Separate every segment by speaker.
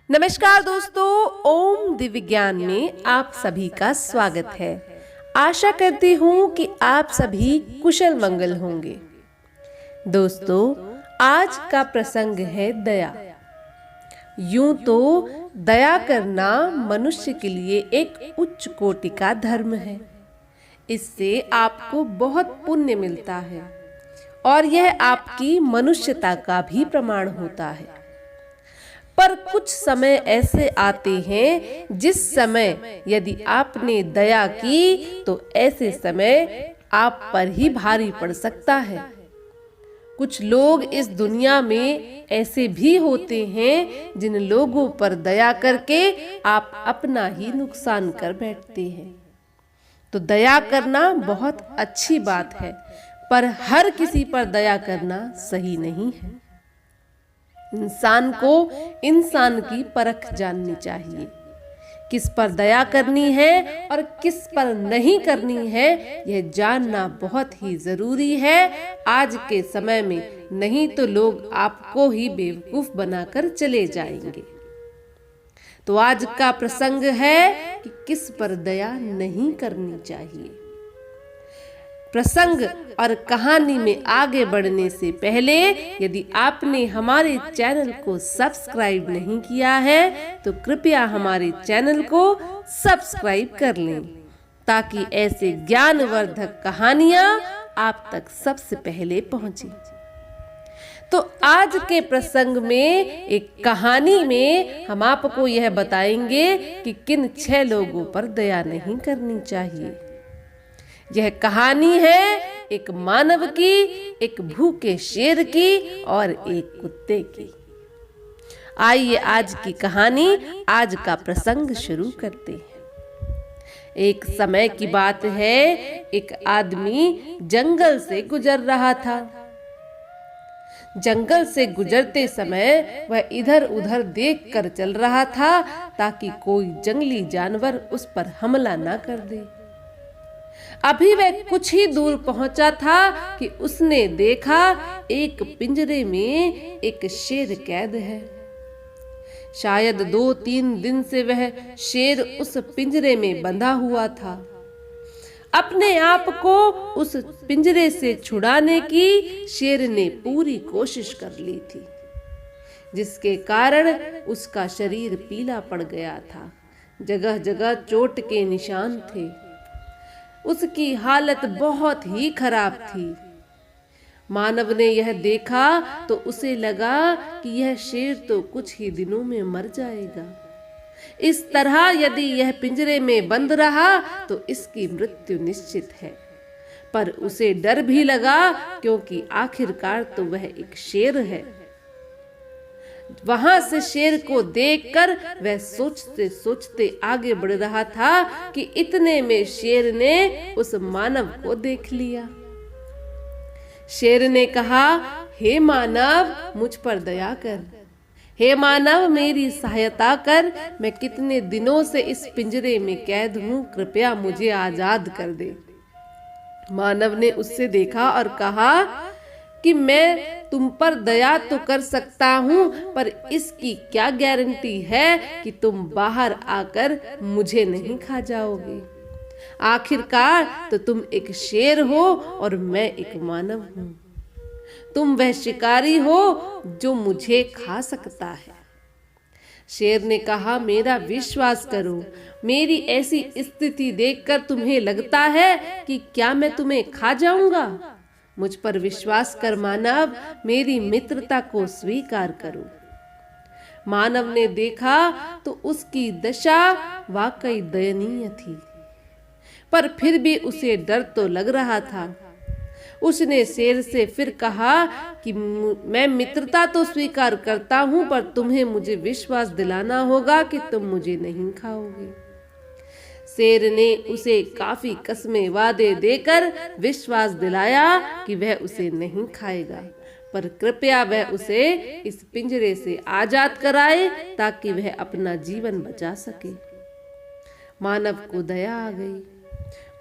Speaker 1: नमस्कार दोस्तों, ओम दिव्य ज्ञान में आप सभी का स्वागत है। आशा करती हूँ कि आप सभी कुशल मंगल होंगे। दोस्तों, आज का प्रसंग है दया। यूं तो दया करना मनुष्य के लिए एक उच्च कोटि का धर्म है। इससे आपको बहुत पुण्य मिलता है और यह आपकी मनुष्यता का भी प्रमाण होता है। पर कुछ समय ऐसे आते हैं जिस समय यदि आपने दया की तो ऐसे समय आप पर ही भारी पड़ सकता है। कुछ लोग इस दुनिया में ऐसे भी होते हैं जिन लोगों पर दया करके आप अपना ही नुकसान कर बैठते हैं। तो दया करना बहुत अच्छी बात है, पर हर किसी पर दया करना सही नहीं है। इंसान को इंसान की परख जाननी चाहिए। किस पर दया करनी है और किस पर नहीं करनी है, यह जानना बहुत ही जरूरी है आज के समय में। नहीं तो लोग आपको ही बेवकूफ बनाकर चले जाएंगे। तो आज का प्रसंग है कि किस पर दया नहीं करनी चाहिए। प्रसंग और कहानी में आगे बढ़ने से पहले यदि आपने हमारे चैनल को सब्सक्राइब नहीं किया है तो कृपया हमारे चैनल को सब्सक्राइब कर लें, ताकि ऐसे ज्ञानवर्धक कहानियां आप तक सबसे पहले पहुंचे। तो आज के प्रसंग में एक कहानी में हम आपको यह बताएंगे कि किन 6 लोगों पर दया नहीं करनी चाहिए। यह कहानी है एक मानव की, एक भूखे शेर की और एक कुत्ते की। आइए आज की कहानी, आज का प्रसंग शुरू करते हैं। एक समय की बात है, एक आदमी जंगल से गुजर रहा था। जंगल से गुजरते समय वह इधर उधर देख कर चल रहा था ताकि कोई जंगली जानवर उस पर हमला ना कर दे। अभी वह कुछ ही दूर पहुंचा था कि उसने देखा एक पिंजरे में एक शेर कैद है। शायद 2-3 दिन से वह शेर उस पिंजरे में बंधा हुआ था। अपने आप को उस पिंजरे से छुड़ाने की शेर ने पूरी कोशिश कर ली थी, जिसके कारण उसका शरीर पीला पड़ गया था। जगह जगह चोट के निशान थे। उसकी हालत बहुत ही खराब थी। मानव ने यह देखा तो उसे लगा कि यह शेर तो कुछ ही दिनों में मर जाएगा। इस तरह यदि यह पिंजरे में बंद रहा तो इसकी मृत्यु निश्चित है। पर उसे डर भी लगा, क्योंकि आखिरकार तो वह एक शेर है। वहां से शेर को देखकर वह सोचते सोचते आगे बढ़ रहा था कि इतने में शेर ने उस मानव को देख लिया। शेर ने कहा, हे मानव, मुझ पर दया कर। हे मानव, मेरी सहायता कर। मैं कितने दिनों से इस पिंजरे में कैद हूं, कृपया मुझे आजाद कर दे। मानव ने उससे देखा और कहा कि मैं तुम पर दया तो कर सकता हूँ, पर इसकी क्या गारंटी है कि तुम बाहर आकर मुझे नहीं खा जाओगे। आखिरकार तो तुम एक शेर हो और मैं एक मानव हूँ। तुम वह शिकारी हो जो मुझे खा सकता है। शेर ने कहा, मेरा विश्वास करो। मेरी ऐसी स्थिति देखकर तुम्हें लगता है कि क्या मैं तुम्हें खा जाऊंगा? मुझ पर विश्वास कर मानव, मेरी मित्रता को स्वीकार करो। मानव ने देखा तो उसकी दशा वाकई दयनीय थी, पर फिर भी उसे डर तो लग रहा था। उसने शेर से फिर कहा कि मैं मित्रता तो स्वीकार करता हूं, पर तुम्हें मुझे विश्वास दिलाना होगा कि तुम मुझे नहीं खाओगे। शेर ने उसे काफी कस्में वादे देकर विश्वास दिलाया कि वह उसे नहीं खाएगा, पर कृपया वह उसे इस पिंजरे से आजाद कराए ताकि वह अपना जीवन बचा सके। मानव को दया आ गई।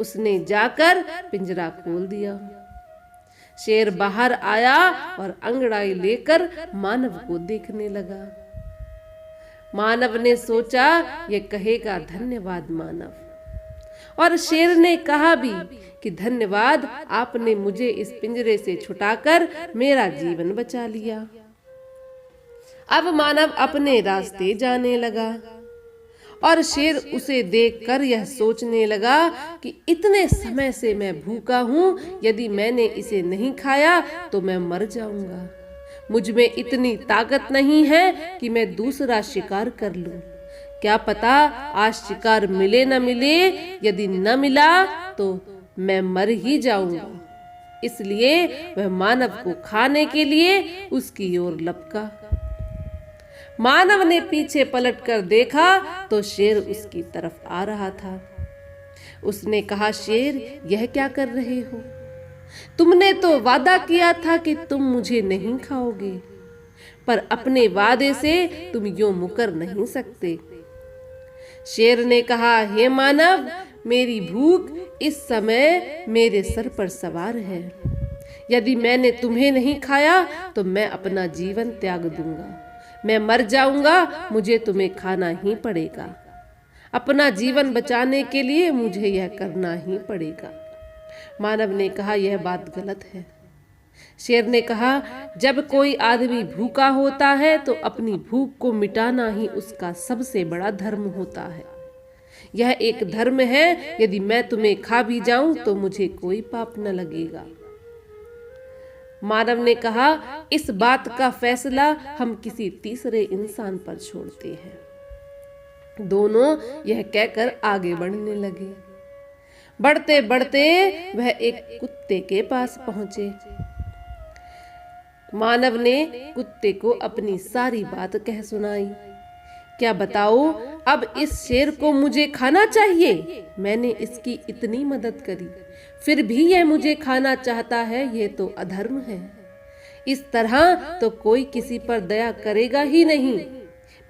Speaker 1: उसने जाकर पिंजरा खोल दिया। शेर बाहर आया और अंगड़ाई लेकर मानव को देखने लगा। मानव ने सोचा ये कहेगा धन्यवाद मानव, और शेर ने कहा भी कि धन्यवाद, आपने मुझे इस पिंजरे से छुटाकर मेरा जीवन बचा लिया। अब मानव अपने रास्ते जाने लगा और शेर उसे देखकर यह सोचने लगा कि इतने समय से मैं भूखा हूँ, यदि मैंने इसे नहीं खाया तो मैं मर जाऊंगा। मुझ में इतनी ताकत नहीं है कि मैं दूसरा शिकार कर लूं। क्या पता आज शिकार मिले न मिले, यदि न मिला तो मैं मर ही जाऊंगा। इसलिए वह मानव को खाने के लिए उसकी ओर लपका। मानव ने पीछे पलटकर देखा तो शेर उसकी तरफ आ रहा था। उसने कहा, शेर, यह क्या कर रहे हो? तुमने तो वादा किया था कि तुम मुझे नहीं खाओगे, पर अपने वादे से तुम यूं मुकर नहीं सकते। शेर ने कहा, हे मानव, मेरी भूख इस समय मेरे सर पर सवार है। यदि मैंने तुम्हें नहीं खाया तो मैं अपना जीवन त्याग दूंगा। मैं मर जाऊंगा, मुझे तुम्हें खाना ही पड़ेगा। अपना जीवन बचाने के लिए मुझे यह करना ही पड़ेगा। मानव ने कहा, यह बात गलत है। शेर ने कहा, जब कोई आदमी भूखा होता है तो अपनी भूख को मिटाना ही उसका सबसे बड़ा धर्म होता है। यह एक धर्म है, यदि मैं तुम्हें खा भी जाऊं तो मुझे कोई पाप न लगेगा। मानव ने कहा, इस बात का फैसला हम किसी तीसरे इंसान पर छोड़ते हैं। दोनों यह कहकर आगे बढ़ने लगे। बढ़ते बढ़ते वह एक कुत्ते के पास पहुंचे। मानव ने कुत्ते को अपनी सारी बात कह सुनाई। क्या बताओ, अब इस शेर को मुझे खाना चाहिए? मैंने इसकी इतनी मदद करी, फिर भी यह मुझे खाना चाहता है। ये तो अधर्म है। इस तरह तो कोई किसी पर दया करेगा ही नहीं।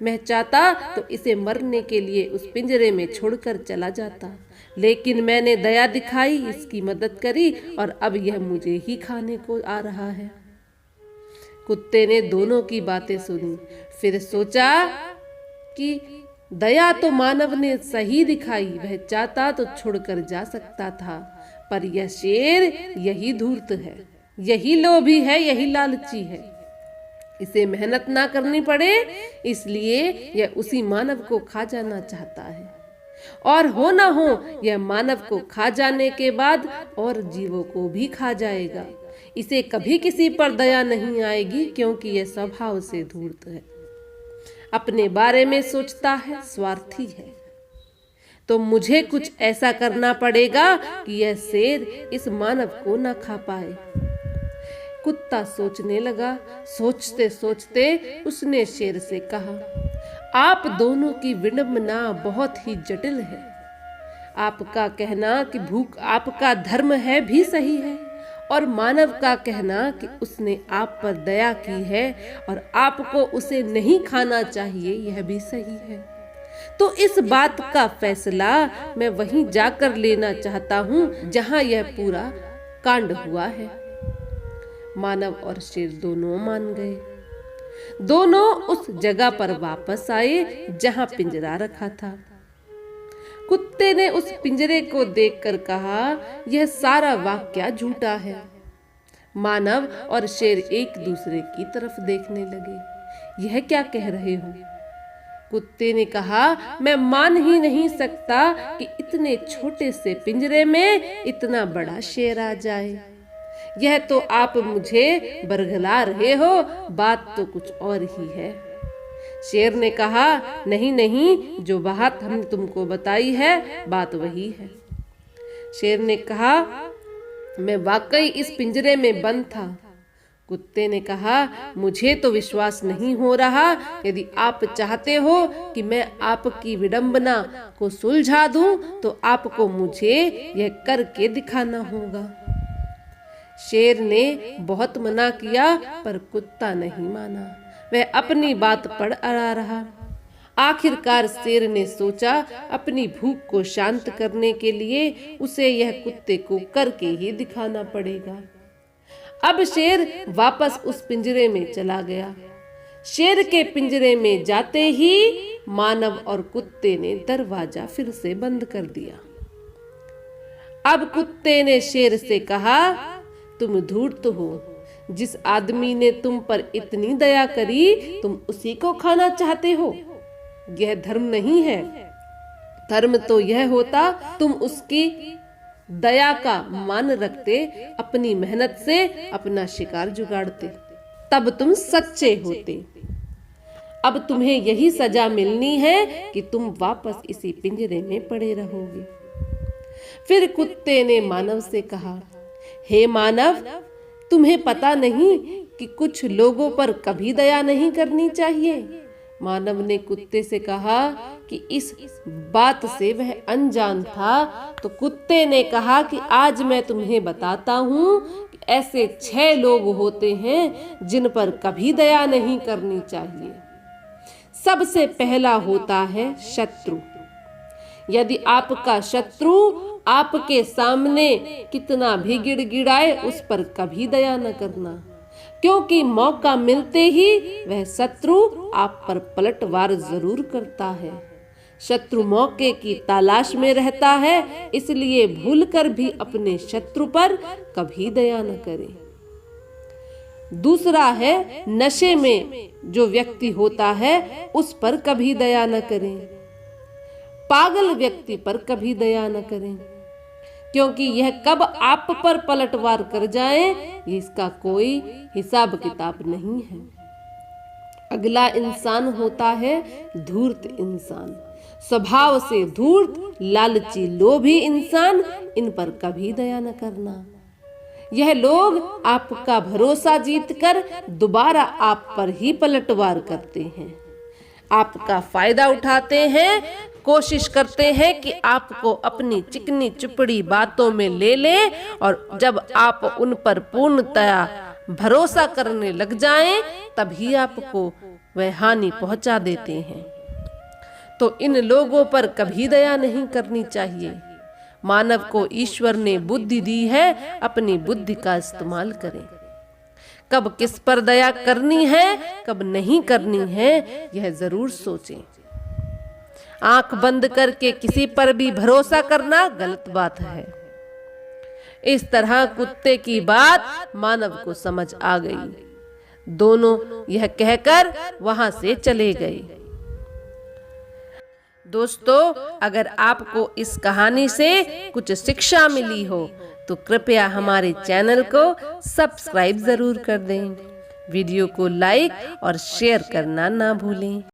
Speaker 1: मैं चाहता तो इसे मरने के लिए उस पिंजरे में छोड़कर चला जाता, लेकिन मैंने दया दिखाई, इसकी मदद करी और अब यह मुझे ही खाने को आ रहा है। कुत्ते ने दोनों की बातें सुनी, फिर सोचा कि दया तो मानव ने सही दिखाई। वह चाहता तो छोड़कर जा सकता था, पर यह शेर यही धूर्त है, यही लोभी है, यही लालची है। इसे मेहनत ना करनी पड़े, इसलिए यह उसी मानव को खा जाना चाहता है। और हो ना हो, यह मानव को खा जाने के बाद और जीवों को भी खा जाएगा। इसे कभी किसी पर दया नहीं आएगी, क्योंकि यह स्वभाव से धूर्त है, अपने बारे में सोचता है, स्वार्थी है। तो मुझे कुछ ऐसा करना पड़ेगा कि यह शेर इस मानव को न खा पाए। कुत्ता सोचने लगा। सोचते सोचते उसने शेर से कहा, आप दोनों की विडंबना बहुत ही जटिल है। आपका कहना कि भूख आपका धर्म है भी सही है, और मानव का कहना कि उसने आप पर दया की है और आपको उसे नहीं खाना चाहिए, यह भी सही है। तो इस बात का फैसला मैं वहीं जाकर लेना चाहता हूँ जहाँ यह पूरा कांड हुआ है। मानव और शेर दोनों मान गए। दोनों उस जगह पर वापस आए जहां पिंजरा रखा था। कुत्ते ने उस पिंजरे को देखकर कहा, यह सारा वाक्या झूठा है। मानव और शेर एक दूसरे की तरफ देखने लगे। यह क्या कह रहे हो? कुत्ते ने कहा, मैं मान ही नहीं सकता कि इतने छोटे से पिंजरे में इतना बड़ा शेर आ जाए। यह तो आप मुझे बरगला रहे हो, बात तो कुछ और ही है। शेर ने कहा, नहीं नहीं, जो बात हमने तुमको बताई है बात वही है। शेर ने कहा, मैं वाकई इस पिंजरे में बंद था। कुत्ते ने कहा, मुझे तो विश्वास नहीं हो रहा। यदि आप चाहते हो कि मैं आपकी विडंबना को सुलझा दूं, तो आपको मुझे यह करके दिखाना होगा। शेर ने बहुत मना किया, पर कुत्ता नहीं माना। वह अपनी बात पर अड़ा रहा। आखिरकार शेर ने सोचा, अपनी भूख को शांत करने के लिए उसे यह कुत्ते को करके ही दिखाना पड़ेगा। अब शेर वापस उस पिंजरे में चला गया। शेर के पिंजरे में जाते ही मानव और कुत्ते ने दरवाजा फिर से बंद कर दिया। अब कुत्ते ने शेर से कहा, तुम धूर्त हो, जिस आदमी ने तुम पर इतनी दया करी तुम उसी को खाना चाहते हो। यह धर्म नहीं है। धर्म तो यह होता तुम उसकी दया का मान रखते, अपनी मेहनत से अपना शिकार जुगाड़ते, तब तुम सच्चे होते। अब तुम्हें यही सजा मिलनी है कि तुम वापस इसी पिंजरे में पड़े रहोगे। फिर कुत्ते ने मानव से कहा, हे मानव, तुम्हें पता नहीं कि कुछ लोगों पर कभी दया नहीं करनी चाहिए। मानव ने कुत्ते से कहा कि इस बात से वह अनजान था। तो कुत्ते ने कहा कि आज मैं तुम्हें बताता हूँ कि ऐसे 6 लोग होते हैं जिन पर कभी दया नहीं करनी चाहिए। सबसे पहला होता है शत्रु। यदि आपका शत्रु आपके सामने कितना भी गिड़गिड़ाए, उस पर कभी दया न करना, क्योंकि मौका मिलते ही वह शत्रु आप पर पलटवार जरूर करता है। शत्रु मौके की तलाश में रहता है, इसलिए भूलकर भी अपने शत्रु पर कभी दया न करें। दूसरा है नशे में जो व्यक्ति होता है उस पर कभी दया न करें। पागल व्यक्ति पर कभी दया न करें, क्योंकि यह कब आप पर पलटवार कर जाए इसका कोई हिसाब किताब नहीं है। अगला इंसान होता है धूर्त इंसान। स्वभाव से धूर्त, लालची, लोभी इंसान, इन पर कभी दया न करना। यह लोग आपका भरोसा जीतकर दोबारा आप पर ही पलटवार करते हैं, आपका फायदा उठाते हैं, कोशिश करते हैं कि आपको अपनी चिकनी चुपड़ी बातों में ले लें, और जब आप उन पर पूर्णतया भरोसा करने लग जाएं, तभी आपको वह हानि पहुंचा देते हैं। तो इन लोगों पर कभी दया नहीं करनी चाहिए। मानव को ईश्वर ने बुद्धि दी है, अपनी बुद्धि का इस्तेमाल करें। कब किस पर दया करनी है, कब नहीं करनी है, यह जरूर सोचें। आंख बंद करके किसी पर भी भरोसा करना गलत बात है। इस तरह कुत्ते की बात मानव को समझ आ गई। दोनों यह कहकर वहां से चले गए। दोस्तों, अगर आपको इस कहानी से कुछ शिक्षा मिली हो तो कृपया हमारे चैनल को सब्सक्राइब जरूर कर दें। वीडियो को लाइक और शेयर करना ना भूलें।